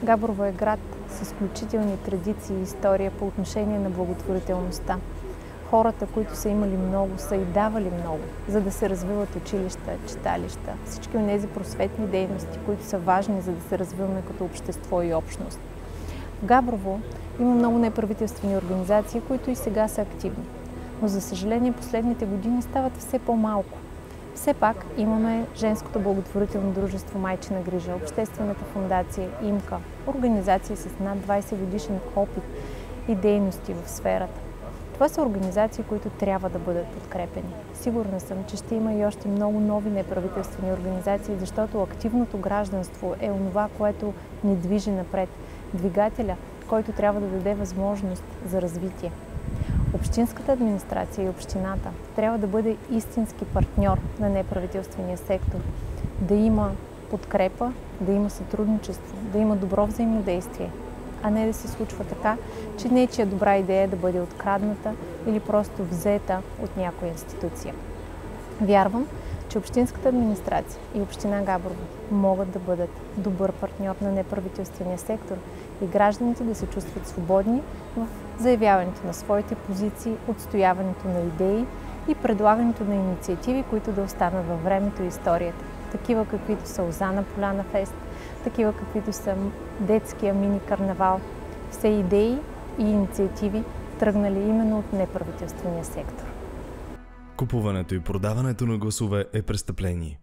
Габрово е град с изключителни традиции и история по отношение на благотворителността. Хората, които са имали много, са и давали много, за да се развиват училища, читалища, всички от тези просветни дейности, които са важни, за да се развиваме като общество и общност. В Габрово има много неправителствени организации, които и сега са активни. Но за съжаление последните години стават все по-малко. Все пак имаме Женското благотворително дружество Майчина грижа, Обществената фондация ИМКА, организации с над 20 годишен опит и дейности в сферата. Това са организации, които трябва да бъдат подкрепени. Сигурна съм, че ще има и още много нови неправителствени организации, защото активното гражданство е онова, което ни движи напред. Двигателя, който трябва да даде възможност за развитие. Общинската администрация и общината трябва да бъде истински партньор на неправителствения сектор. Да има подкрепа, да има сътрудничество, да има добро взаимодействие, а не да се случва така, че нечия добра идея да бъде открадната или просто взета от някоя институция. Вярвам, че общинската администрация и община Габрово могат да бъдат добър партньор на неправителствения сектор и гражданите да се чувстват свободни в заявяването на своите позиции, отстояването на идеи и предлагането на инициативи, които да останат във времето и историята. Такива каквито са Озана Поляна Фест, такива каквито са детския мини-карнавал. Все идеи и инициативи тръгнали именно от неправителствения сектор. Купуването и продаването на гласове е престъпление.